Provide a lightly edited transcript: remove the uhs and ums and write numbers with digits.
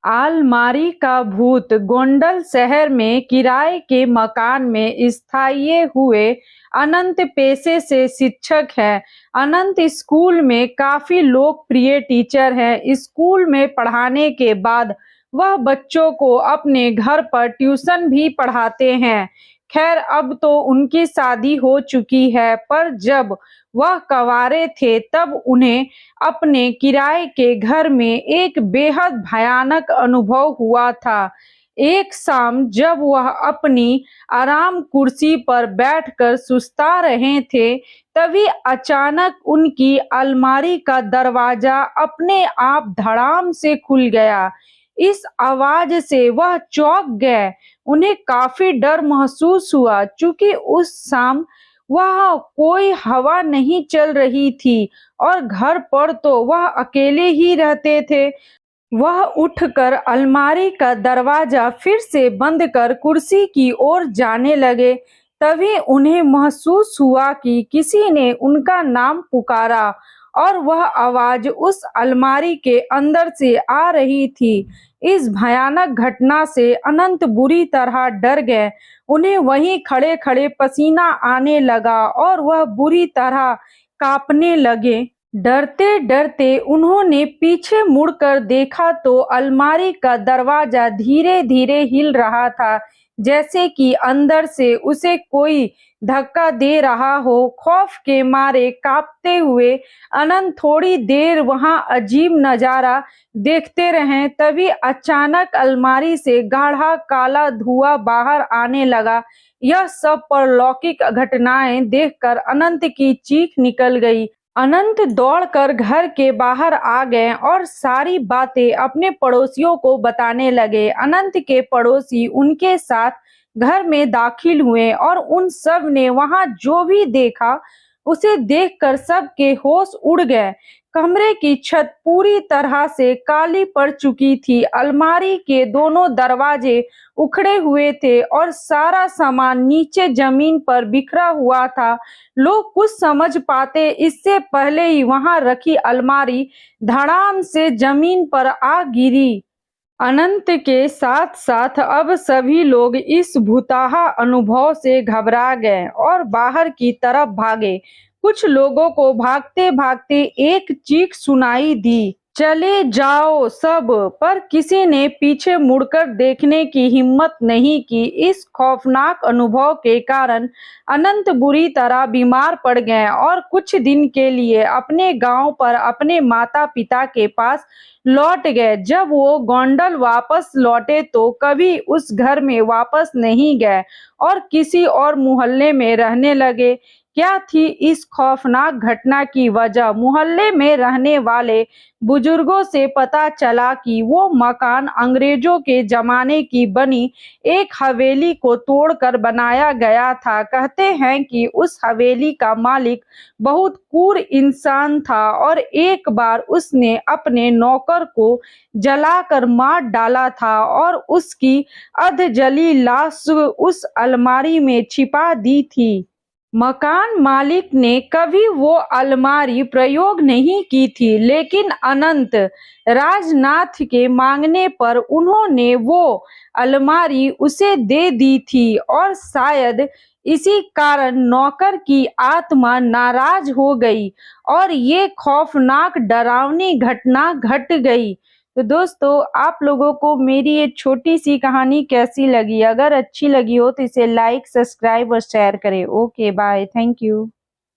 आलमारी का भूत गोंडल शहर में किराए के मकान में स्थायी हुए। अनंत पेशे से शिक्षक है। अनंत स्कूल में काफी लोकप्रिय टीचर है। स्कूल में पढ़ाने के बाद वह बच्चों को अपने घर पर ट्यूशन भी पढ़ाते हैं। खैर, अब तो उनकी शादी हो चुकी है, पर जब वह कंवारे थे तब उन्हें अपने किराए के घर में एक बेहद भयानक अनुभव हुआ था। एक शाम जब वह अपनी आराम कुर्सी पर बैठकर सुस्ता रहे थे, तभी अचानक उनकी अलमारी का दरवाजा अपने आप धड़ाम से खुल गया। इस आवाज से वह चौंक गए। उन्हें काफी डर महसूस हुआ, चूंकि उस शाम वह कोई हवा नहीं चल रही थी और घर पर तो वह अकेले ही रहते थे। वह उठकर अलमारी का दरवाजा फिर से बंद कर कुर्सी की ओर जाने लगे। तभी उन्हें महसूस हुआ कि किसी ने उनका नाम पुकारा और वह आवाज उस अलमारी के अंदर से आ रही थी। इस भयानक घटना से अनंत बुरी तरह डर गए। उन्हें वहीं खड़े खड़े पसीना आने लगा और वह बुरी तरह कांपने लगे। डरते डरते उन्होंने पीछे मुड़कर देखा तो अलमारी का दरवाजा धीरे धीरे हिल रहा था, जैसे कि अंदर से उसे कोई धक्का दे रहा हो। खौफ के मारे कांपते हुए अनंत थोड़ी देर वहां अजीब नजारा देखते रहे। तभी अचानक अलमारी से गाढ़ा काला धुआं बाहर आने लगा। यह सब परलौकिक घटनाएं देखकर अनंत की चीख निकल गई। अनंत दौड़कर घर के बाहर आ गए और सारी बातें अपने पड़ोसियों को बताने लगे। अनंत के पड़ोसी उनके साथ घर में दाखिल हुए और उन सब ने वहां जो भी देखा उसे देखकर सबके होश उड़ गए। कमरे की छत पूरी तरह से काली पड़ चुकी थी। अलमारी के दोनों दरवाजे उखड़े हुए थे और सारा सामान नीचे जमीन पर बिखरा हुआ था। लोग कुछ समझ पाते इससे पहले ही वहां रखी अलमारी धड़ाम से जमीन पर आ गिरी। अनंत के साथ साथ अब सभी लोग इस भूताहा अनुभव से घबरा गए और बाहर की तरफ भागे। कुछ लोगों को भागते भागते एक चीख सुनाई दी, चले जाओ सब, पर किसी ने पीछे मुड़कर देखने की हिम्मत नहीं की। इस खौफनाक अनुभव के कारण अनंत बुरी तरह बीमार पड़ गए और कुछ दिन के लिए अपने गांव पर अपने माता पिता के पास लौट गए। जब वो गोंडल वापस लौटे तो कभी उस घर में वापस नहीं गए और किसी और मोहल्ले में रहने लगे। क्या थी इस खौफनाक घटना की वजह? मोहल्ले में रहने वाले बुजुर्गों से पता चला कि वो मकान अंग्रेजों के जमाने की बनी एक हवेली को तोड़कर बनाया गया था। कहते हैं कि उस हवेली का मालिक बहुत क्रूर इंसान था और एक बार उसने अपने नौकर को जलाकर मार डाला था और उसकी अधजली लाश उस अलमारी में छिपा दी थी। मकान मालिक ने कभी वो अलमारी प्रयोग नहीं की थी, लेकिन अनंत राजनाथ के मांगने पर उन्होंने वो अलमारी उसे दे दी थी और शायद इसी कारण नौकर की आत्मा नाराज हो गई और ये खौफनाक डरावनी घटना घट गई। तो दोस्तों, आप लोगों को मेरी ये छोटी सी कहानी कैसी लगी? अगर अच्छी लगी हो तो इसे लाइक, सब्सक्राइब और शेयर करें। Okay, bye, thank you.